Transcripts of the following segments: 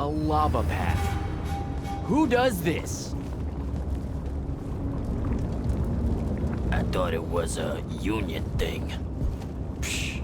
lava path. Who does this? I thought it was a union thing. Psh.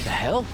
The hell?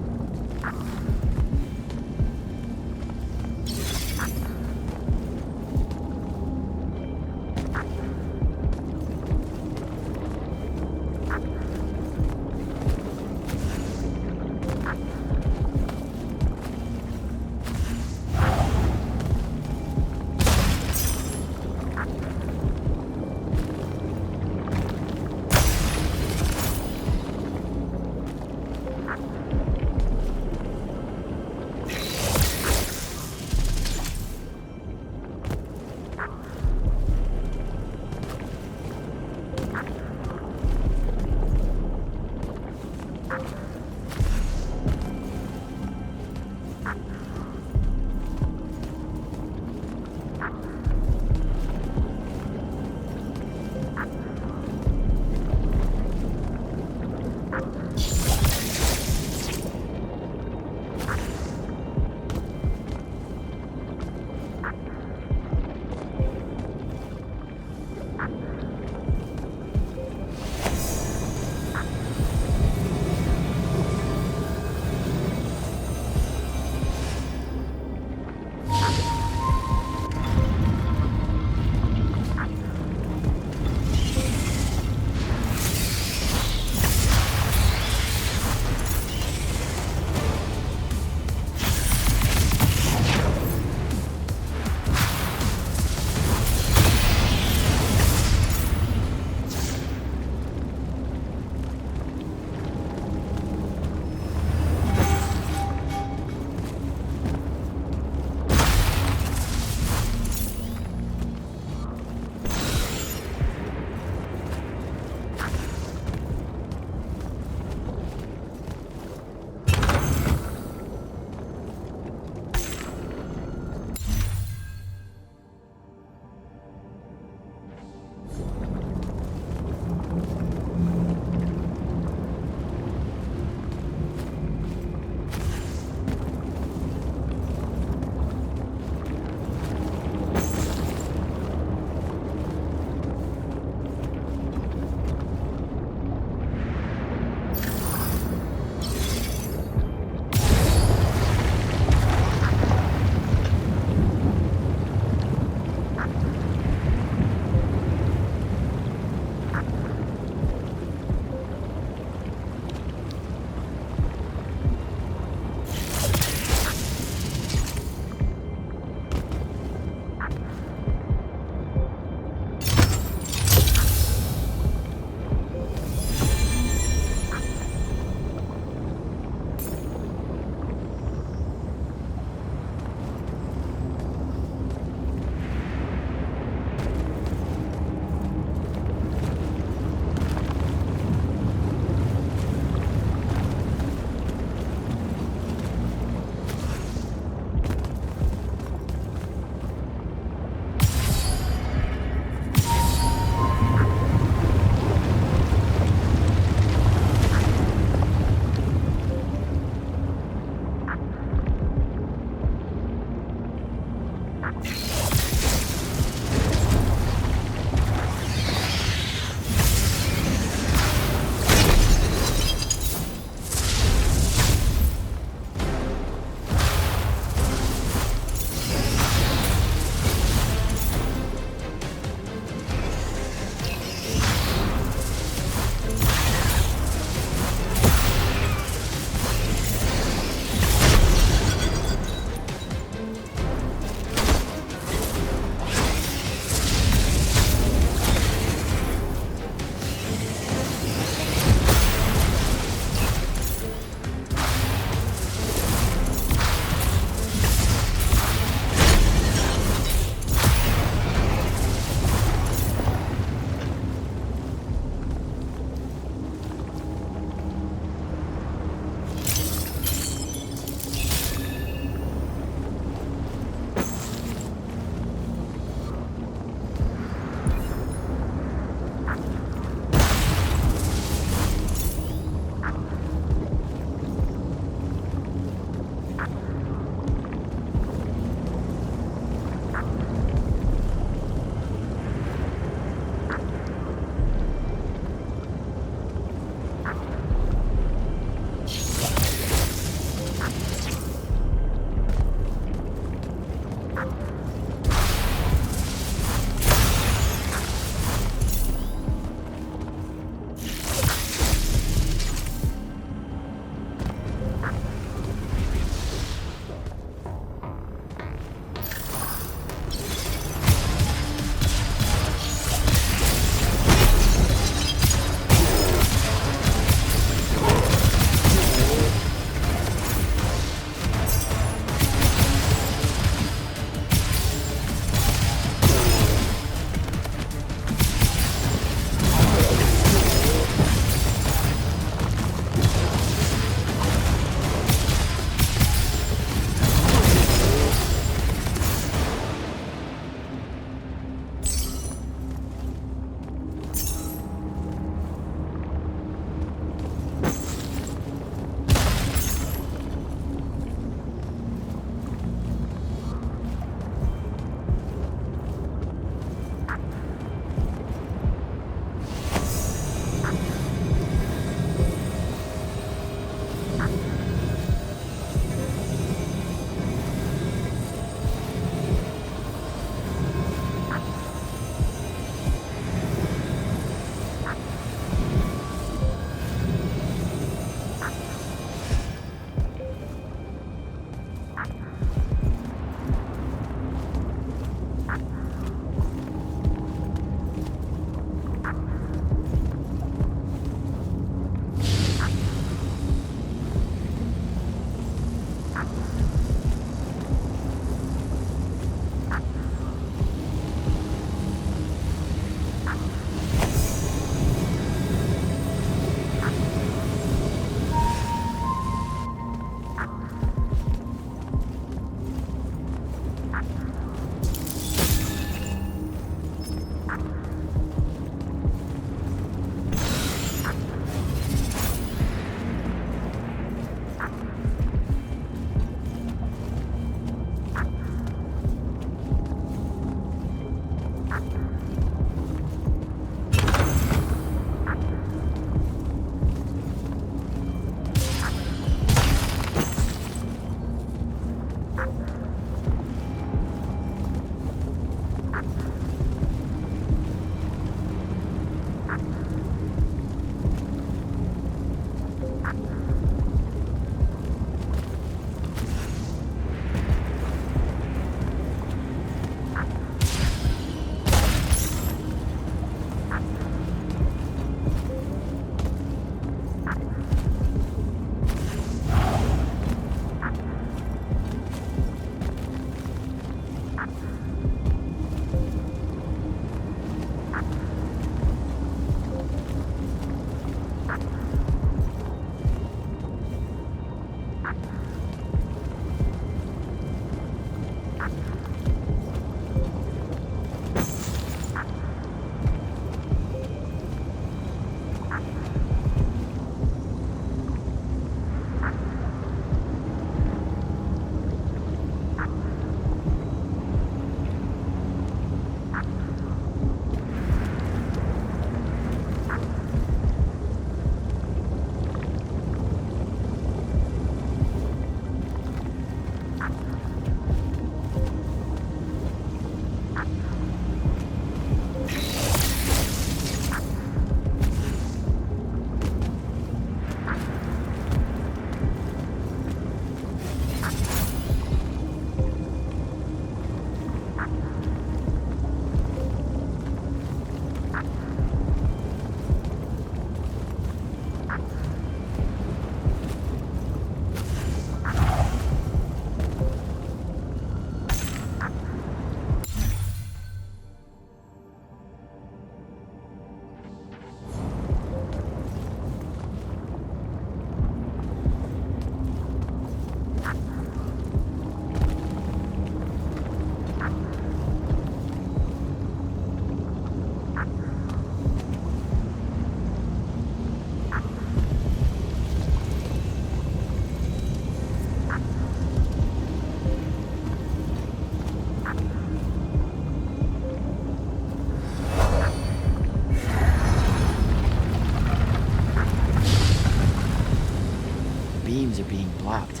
rooms are being blocked.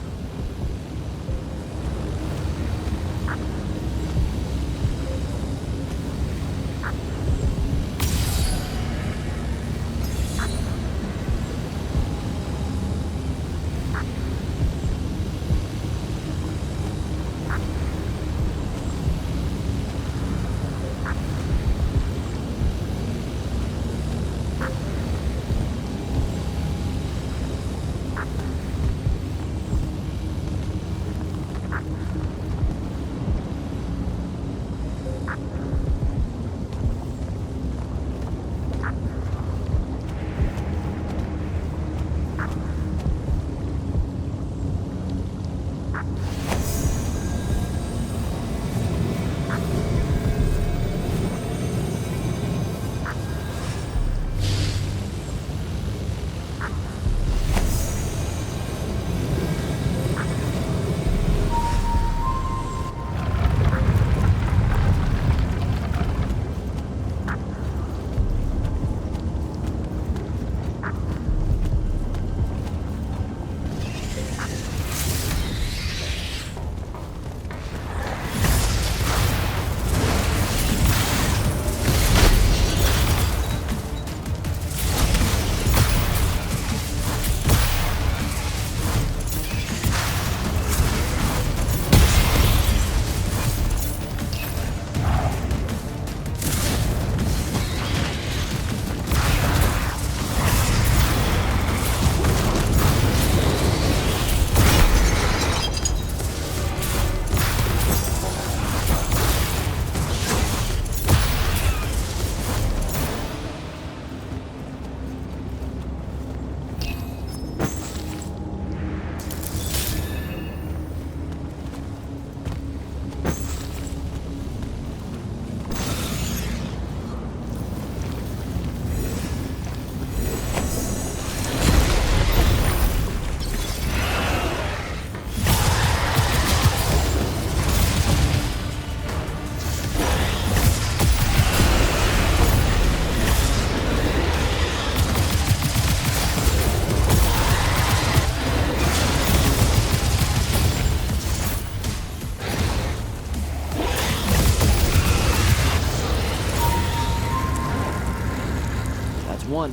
One.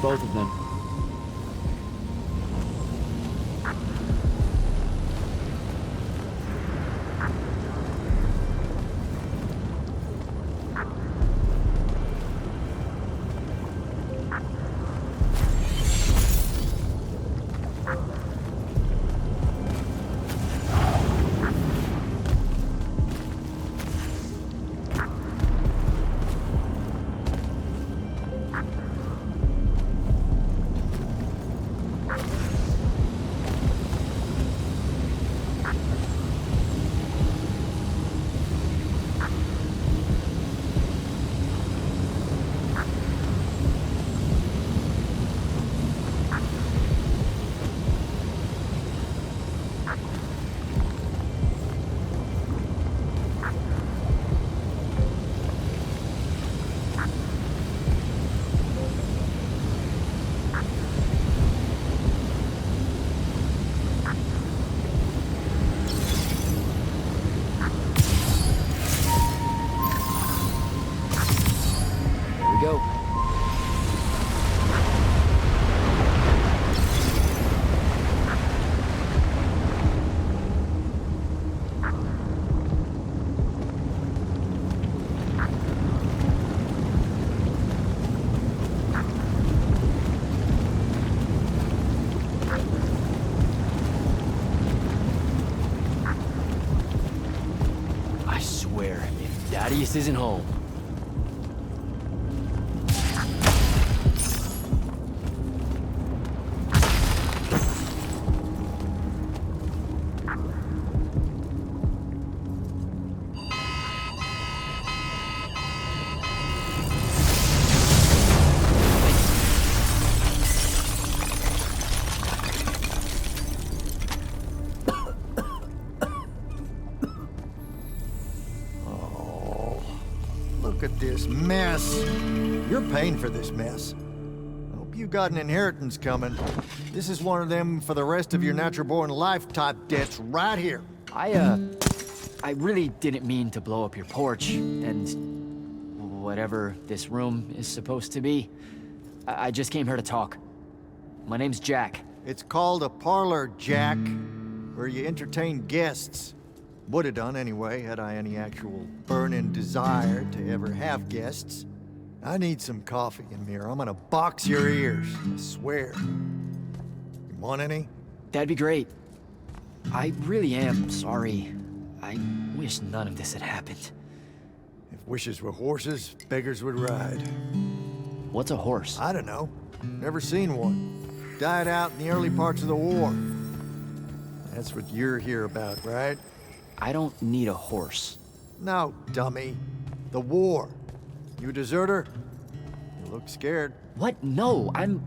both of them. Go. I swear, if Thaddeus isn't home. Look at this mess. You're paying for this mess. Hope you got an inheritance coming. This is one of them for the rest of your natural-born life type debts right here. I really didn't mean to blow up your porch, and whatever this room is supposed to be. I just came here to talk. My name's Jack. It's called a parlor, Jack, where you entertain guests. Would have done anyway, had I any actual burning desire to ever have guests. I need some coffee in here. I'm gonna box your ears, I swear. You want any? That'd be great. I really am sorry. I wish none of this had happened. If wishes were horses, beggars would ride. What's a horse? I don't know. Never seen one. Died out in the early parts of the war. That's what you're here about, right? I don't need a horse. No, dummy. The war. You a deserter? You look scared. What? No, I'm...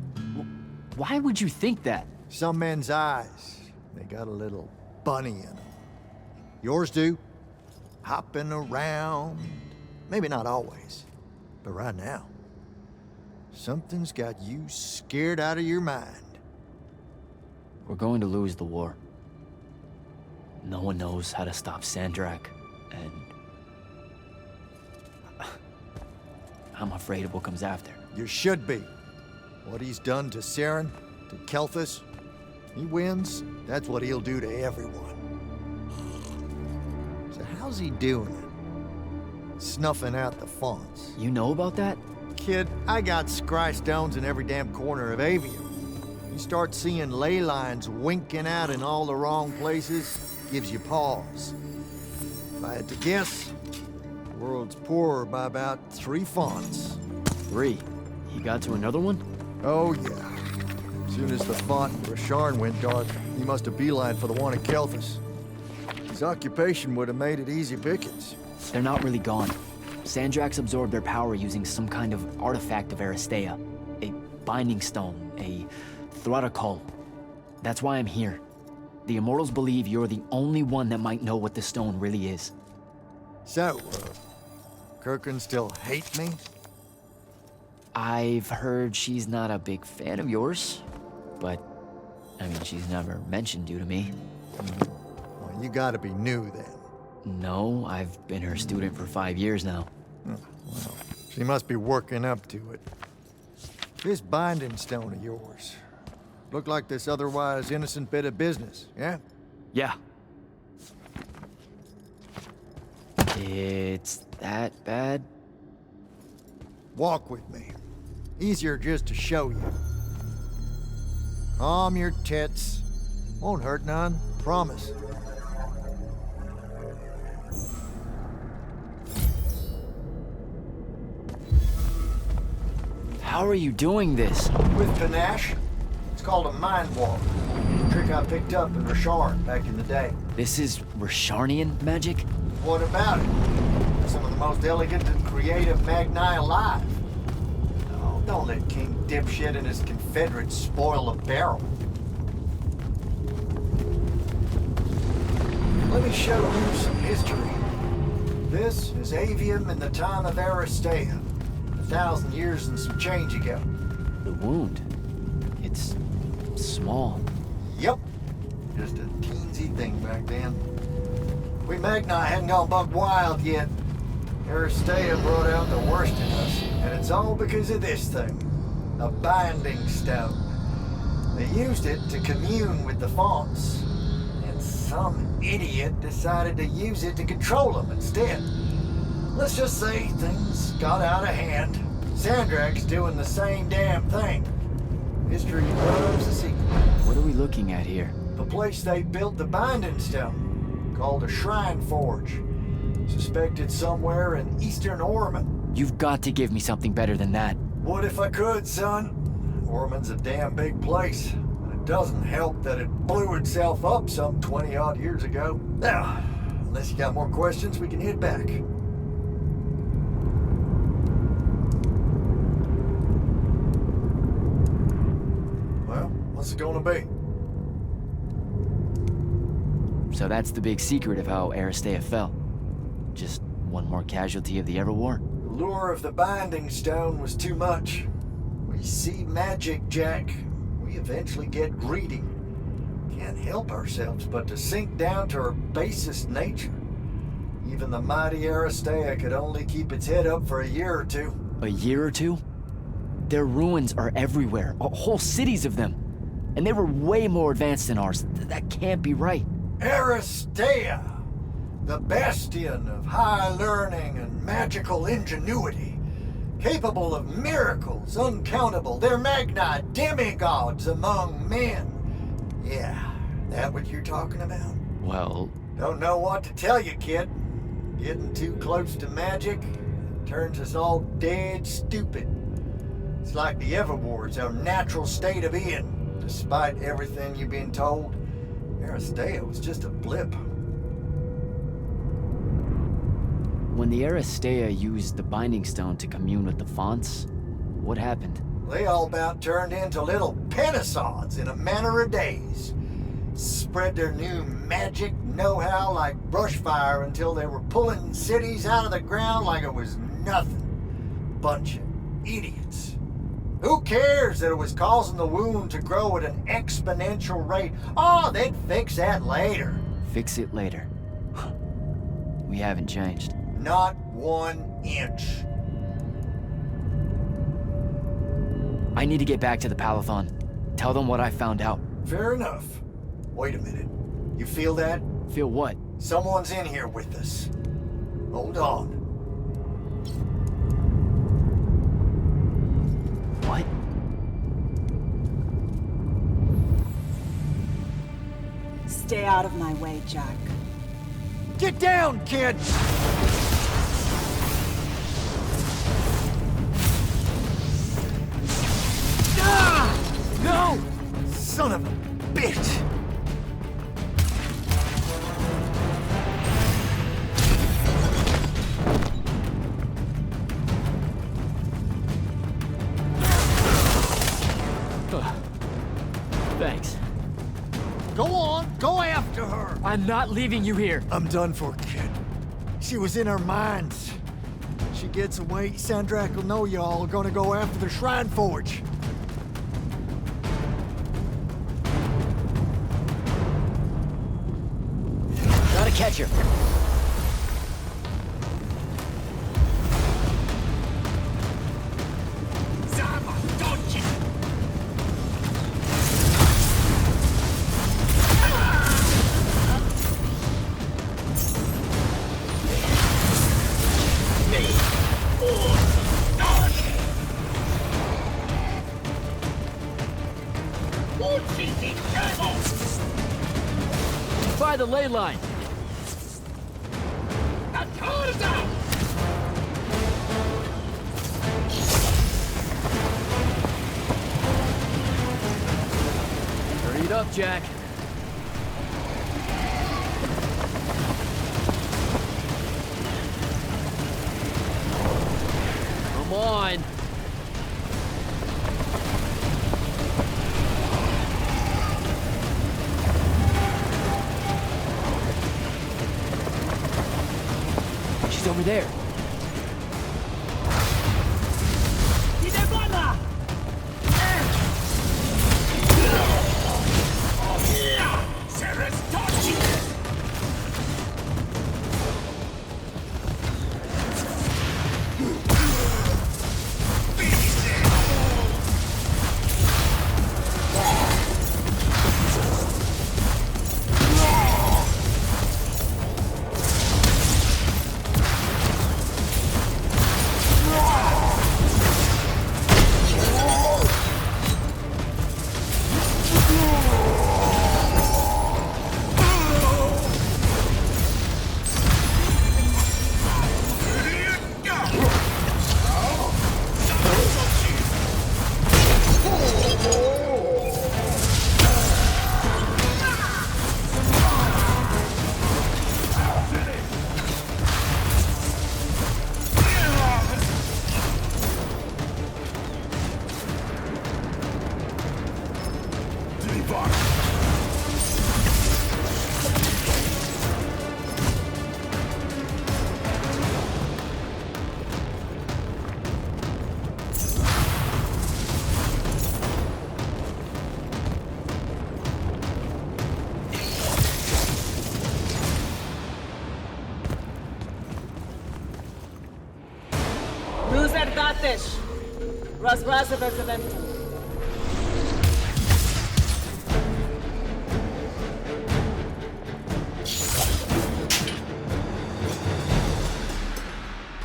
Why would you think that? Some men's eyes, they got a little bunny in them. Yours do. Hopping around. Maybe not always, but right now. Something's got you scared out of your mind. We're going to lose the war. No one knows how to stop Sandrak, and... I'm afraid of what comes after. You should be. What he's done to Saren, to Kelthus, he wins, that's what he'll do to everyone. So how's he doing it? Snuffing out the fonts. You know about that? Kid, I got scry stones in every damn corner of Aveum. You start seeing ley lines winking out in all the wrong places, gives you pause. If I had to guess, the world's poorer by about 3 fonts. 3? He got to another one? Oh, yeah. As soon as the font in Rasharn went dark, he must have beelined for the one at Kelthus. His occupation would have made it easy pickings. They're not really gone. Sandrax absorbed their power using some kind of artifact of Aristea. A binding stone, a Thrutakul. That's why I'm here. The Immortals believe you're the only one that might know what the stone really is. So, Kirkin still hate me? I've heard she's not a big fan of yours, but, I mean, she's never mentioned you to me. Well, you gotta be new then. No, I've been her student for 5 years now. Well, she must be working up to it. This binding stone of yours. Looked like this otherwise innocent bit of business, yeah? Yeah. It's that bad? Walk with me. Easier just to show you. Calm your tits. Won't hurt none, promise. How are you doing this? With panache. It's called a mind walk. A trick I picked up in Rashard back in the day. This is Risharnian magic? What about it? Some of the most elegant and creative Magni alive. Oh, don't let King Dipshit and his Confederates spoil a barrel. Let me show you some history. This is Aveum in the time of Aristea. 1,000 years and some change ago. The wound. It's small. Yep. Just a teensy thing back then. We Magni hadn't gone buck wild yet. Aristea brought out the worst in us, and it's all because of this thing. A binding stone. They used it to commune with the fonts, and some idiot decided to use it to control them instead. Let's just say things got out of hand. Sandrak's doing the same damn thing. History loves a secret. What are we looking at here? The place they built the binding stone, called a shrine forge. Suspected somewhere in eastern Orman. You've got to give me something better than that. What if I could, son? Orman's a damn big place. And it doesn't help that it blew itself up some 20-odd years ago. Now, unless you got more questions, we can head back. Well, what's it gonna be? So that's the big secret of how Aristea fell. Just one more casualty of the Everwar? The lure of the binding stone was too much. We see magic, Jack. We eventually get greedy. Can't help ourselves but to sink down to our basest nature. Even the mighty Aristea could only keep its head up for a year or two. A year or two? Their ruins are everywhere, whole cities of them. And they were way more advanced than ours. That can't be right. Aristea, the bastion of high learning and magical ingenuity, capable of miracles uncountable. They're Magni demigods among men. Yeah, that what you're talking about? Well, Don't know what to tell you, kid. Getting too close to magic turns us all dead stupid. It's like the Everwar's our natural state of being. Despite everything you've been told, Aristea was just a blip. when the Aristea used the Binding Stone to commune with the fonts, what happened? They all about turned into little penisods in a matter of days. Spread their new magic know-how like brushfire until they were pulling cities out of the ground like it was nothing. Bunch of idiots. Who cares that it was causing the wound to grow at an exponential rate? Oh, they'd fix that later. Fix it later. We haven't changed. Not 1 inch. I need to get back to the Palathon. Tell them what I found out. Fair enough. Wait a minute. You feel that? Feel what? Someone's in here with us. Hold on. What? Stay out of my way, Jack. Get down, kid! Ah! No! Son of a bitch! Thanks. Go on, go after her! I'm not leaving you here. I'm done for, kid. She was in our minds. She gets away, Sandrak will know y'all are gonna go after the Shrine Forge. Gotta catch her. Zama, don't you by the ley line. Hurry it up, Jack. Come on. She's over there.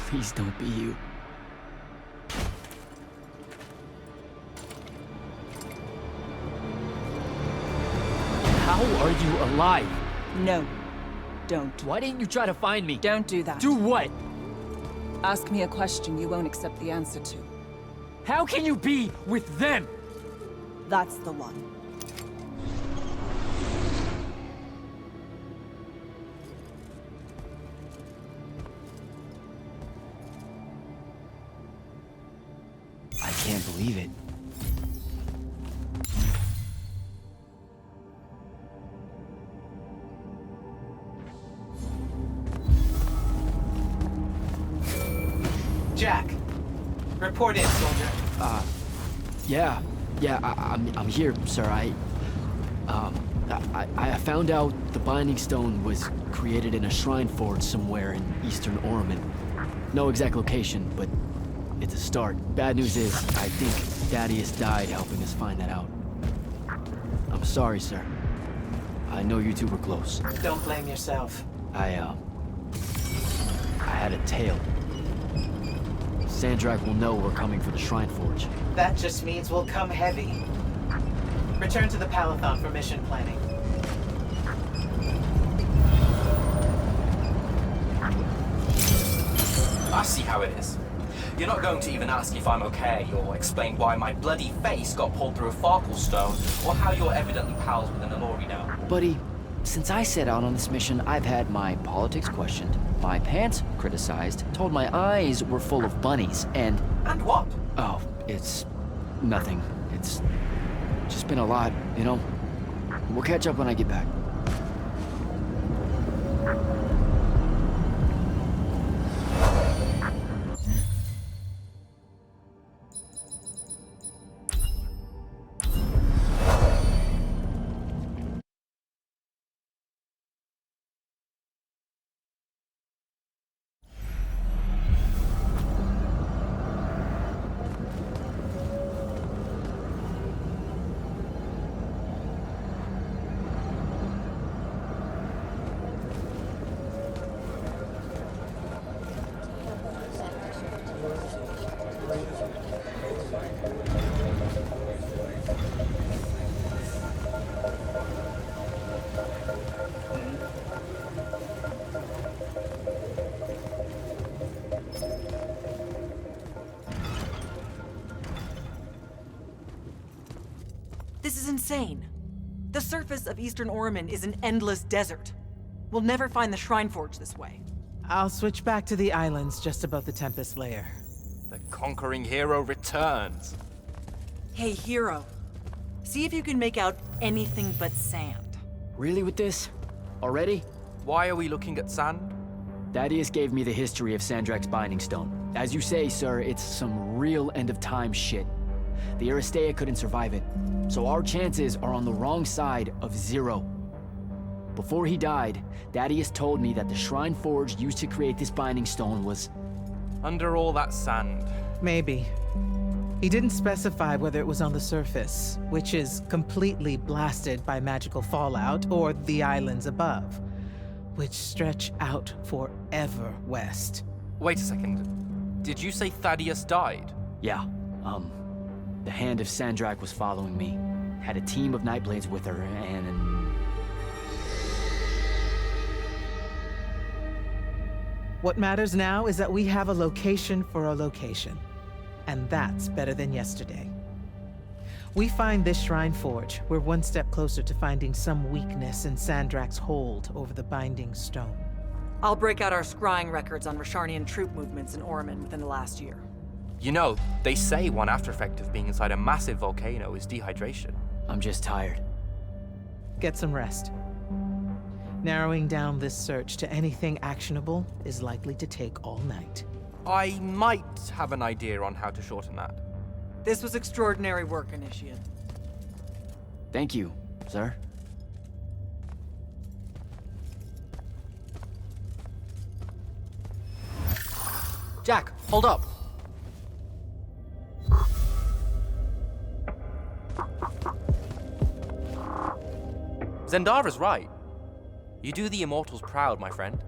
Please don't be you. How are you alive? No, don't. Why didn't you try to find me? Don't do that. Do what? Ask me a question you won't accept the answer to. How can you be with them? That's the one. I can't believe it. Jack, report in, soldier. I'm here, sir. I found out the Binding Stone was created in a shrine forge somewhere in eastern Orman. No exact location, but it's a start. Bad news is, I think Thaddeus died helping us find that out. I'm sorry, sir. I know you two were close. Don't blame yourself. I had a tail. Sandrak will know we're coming for the Shrine Forge. That just means we'll come heavy. Return to the Palathon for mission planning. I see how it is. You're not going to even ask if I'm okay, or explain why my bloody face got pulled through a Farkle stone, or how you're evidently pals with an Alori now. Buddy, since I set out on this mission, I've had my politics questioned, my pants criticized, told my eyes were full of bunnies, and... And what? Oh, it's... nothing. It's just been a lot, you know? We'll catch up when I get back. This is insane. The surface of Eastern Orman is an endless desert. We'll never find the Shrine Forge this way. I'll switch back to the islands just above the Tempest layer. The conquering hero returns. Hey, hero. See if you can make out anything but sand. Really with this? Already? Why are we looking at sand? Thaddeus gave me the history of Sandrak's Binding Stone. As you say, sir, it's some real end-of-time shit. The Aristea couldn't survive it, so our chances are on the wrong side of 0. Before he died, Thaddeus told me that the Shrine Forge used to create this Binding Stone was... Under all that sand. Maybe. He didn't specify whether it was on the surface, which is completely blasted by magical fallout, or the islands above, which stretch out forever west. Wait a second. Did you say Thaddeus died? Yeah, the Hand of Sandrak was following me. Had a team of Nightblades with her, and... What matters now is that we have a location for a location. And that's better than yesterday. We find this Shrine Forge, we're one step closer to finding some weakness in Sandrak's hold over the Binding Stone. I'll break out our scrying records on Rasharnian troop movements in Orman within the last year. You know, they say one after effect of being inside a massive volcano is dehydration. I'm just tired. Get some rest. Narrowing down this search to anything actionable is likely to take all night. I might have an idea on how to shorten that. This was extraordinary work, Initiate. Thank you, sir. Jack, hold up. Zendara's right. You do the Immortals proud, my friend.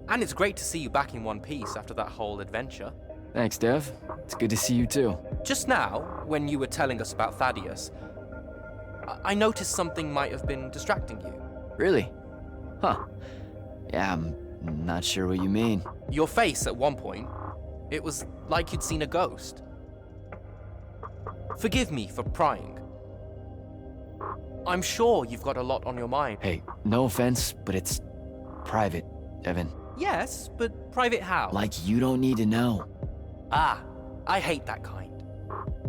And it's great to see you back in one piece after that whole adventure. Thanks, Dev. It's good to see you too. Just now, when you were telling us about Thaddeus, I noticed something might have been distracting you. Really? Huh. Yeah, I'm not sure what you mean. Your face at one point, it was like you'd seen a ghost. Forgive me for prying. I'm sure you've got a lot on your mind. Hey, no offense, but it's private, Evan. Yes, but private how? Like you don't need to know. Ah, I hate that kind.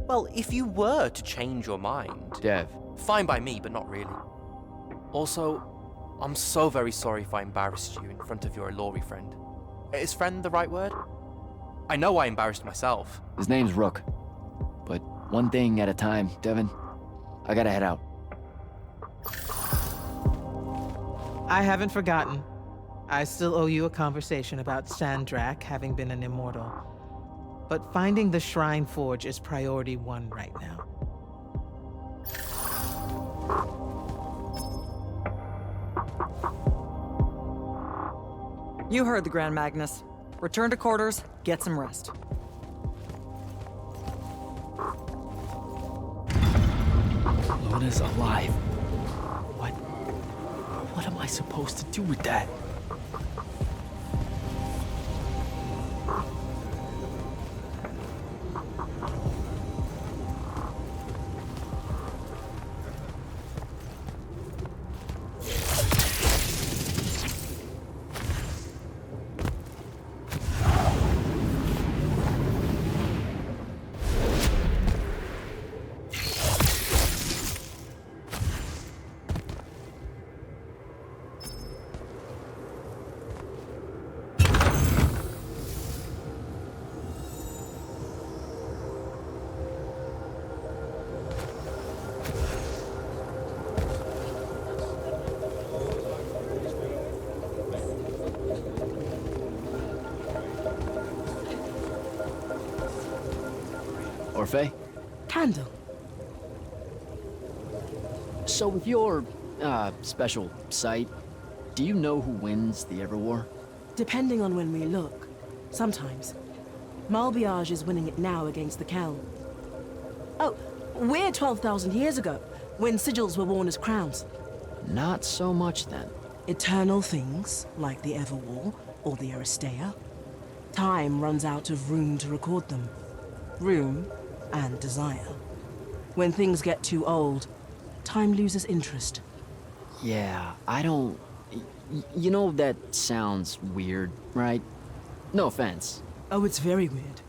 Well, if you were to change your mind... Dev. Fine by me, but not really. Also, I'm so very sorry if I embarrassed you in front of your Ilori friend. Is friend the right word? I know I embarrassed myself. His name's Rook. But one thing at a time, Devin. I gotta head out. I haven't forgotten. I still owe you a conversation about Sandrak having been an immortal. But finding the Shrine Forge is priority 1 right now. You heard the Grand Magnus. Return to quarters, get some rest. Luna's alive. What am I supposed to do with that? Orphe? Candle. So with your, special sight, do you know who wins the Everwar? Depending on when we look. Sometimes. Malbiage is winning it now against the Kel. Oh, we're 12,000 years ago, when sigils were worn as crowns. Not so much then. Eternal things, like the Everwar or the Aristea. Time runs out of room to record them. Room and desire. When things get too old, time loses interest. Yeah, I don't... You know that sounds weird, right? No offense. Oh, it's very weird.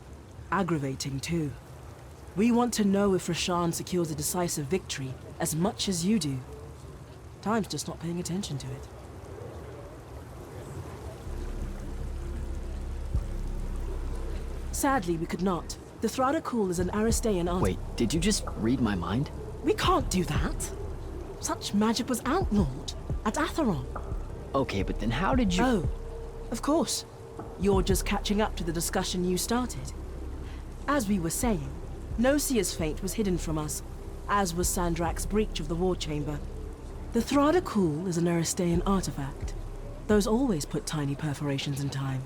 Aggravating, too. We want to know if Rasharn secures a decisive victory as much as you do. Time's just not paying attention to it. Sadly, we could not. The Thradakul is an Aristean art. Wait, did you just read my mind? We can't do that. Such magic was outlawed at Atheron. Okay, but then how did you... Oh, of course. You're just catching up to the discussion you started. As we were saying, Nosia's fate was hidden from us, as was Sandrak's breach of the War Chamber. The Thradakul is an Aristean artifact. Those always put tiny perforations in time.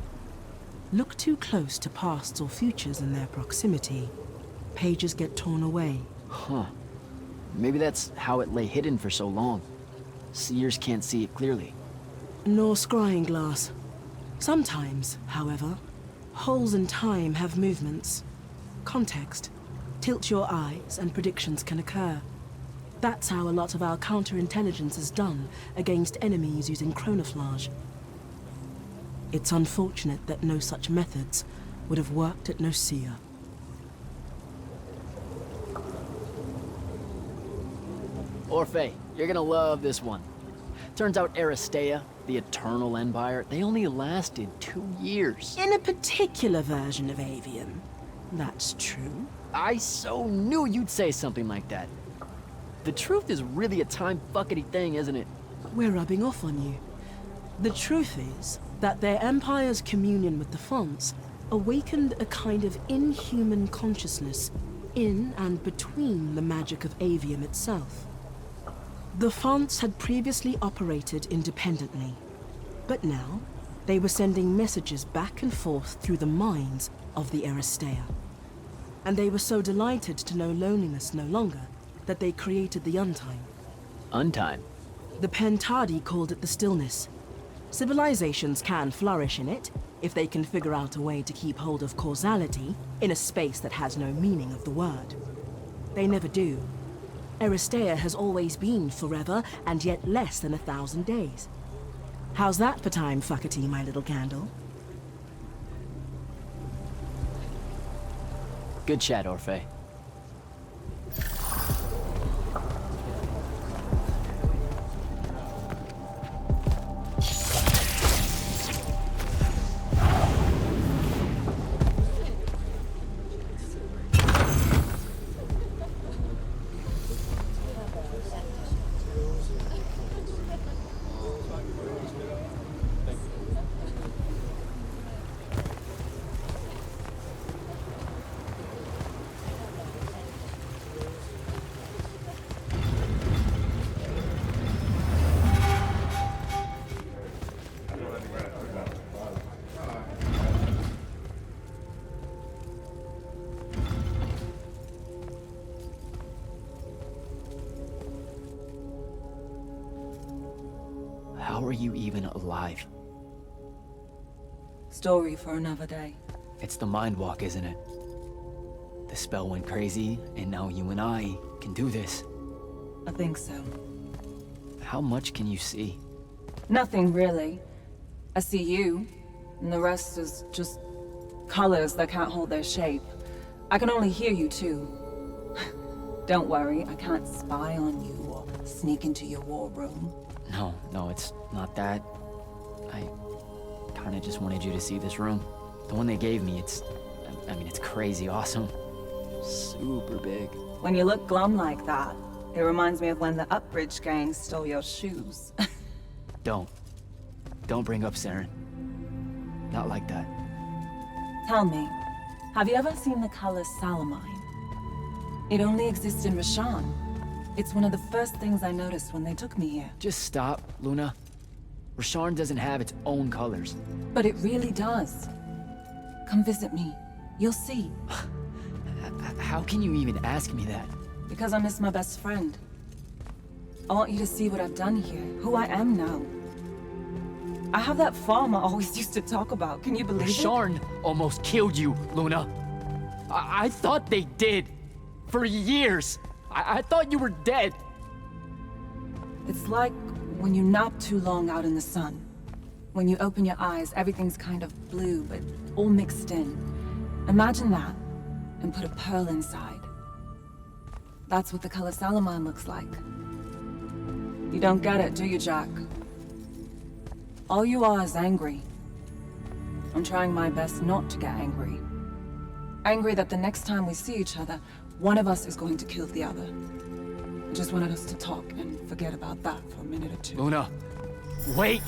Look too close to pasts or futures in their proximity. Pages get torn away. Huh. Maybe that's how it lay hidden for so long. Seers can't see it clearly. Nor scrying glass. Sometimes, however, holes in time have movements. Context. Tilt your eyes and predictions can occur. That's how a lot of our counterintelligence is done against enemies using chronoflage. It's unfortunate that no such methods would have worked at Nosia. Orphe, you're gonna love this one. Turns out Aristea, the Eternal Empire, they only lasted 2 years. In a particular version of Aveum, that's true. I so knew you'd say something like that. The truth is really a time-fuckety thing, isn't it? We're rubbing off on you. The truth is that their empire's communion with the Fonts awakened a kind of inhuman consciousness in and between the magic of Aveum itself. The Fonts had previously operated independently, but now they were sending messages back and forth through the minds of the Aristea. And they were so delighted to know loneliness no longer that they created the Untime. Untime? The Pentadi called it the Stillness. Civilizations can flourish in it if they can figure out a way to keep hold of causality in a space that has no meaning of the word. They never do. Aristea has always been forever and yet less than 1,000 days. How's that for time fuckety, my little candle? Good chat, Orphe. How are you even alive? Story for another day. It's the Mind Walk, isn't it? The spell went crazy, and now you and I can do this. I think so. How much can you see? Nothing really. I see you, and the rest is just colors that can't hold their shape. I can only hear you too. Don't worry, I can't spy on you or sneak into your war room. No, it's not that. I kinda just wanted you to see this room. The one they gave me, it's crazy awesome. Super big. When you look glum like that, it reminds me of when the Upbridge gang stole your shoes. Don't bring up Saren. Not like that. Tell me, have you ever seen the color Salamine? It only exists in Rasharn. It's one of the first things I noticed when they took me here. Just stop, Luna. Rasharn doesn't have its own colors. But it really does. Come visit me. You'll see. How can you even ask me that? Because I miss my best friend. I want you to see what I've done here, who I am now. I have that farm I always used to talk about. Can you believe it? Rasharn almost killed you, Luna. I thought they did. For years. I thought you were dead. It's like when you nap too long out in the sun. When you open your eyes, everything's kind of blue, but all mixed in. Imagine that, and put a pearl inside. That's what the color Salamine looks like. You don't get it, do you, Jack? All you are is angry. I'm trying my best not to get angry. Angry that the next time we see each other, one of us is going to kill the other. I just wanted us to talk and forget about that for a minute or two. Luna, wait!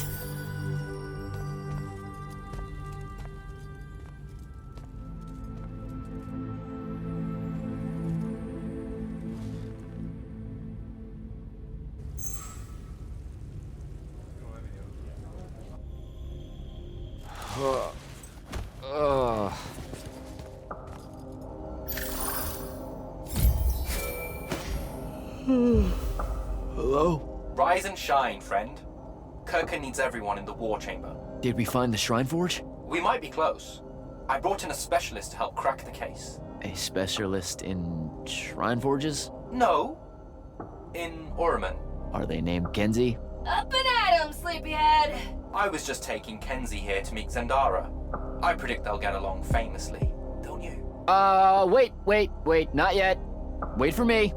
Hello? Rise and shine, friend. Kirka needs everyone in the war chamber. Did we find the Shrine Forge? We might be close. I brought in a specialist to help crack the case. A specialist in Shrine Forges? No. In Orman. Are they named Kenzie? Up and at 'em, sleepyhead! I was just taking Kenzie here to meet Zendara. I predict they'll get along famously, don't you? Wait, not yet. Wait for me.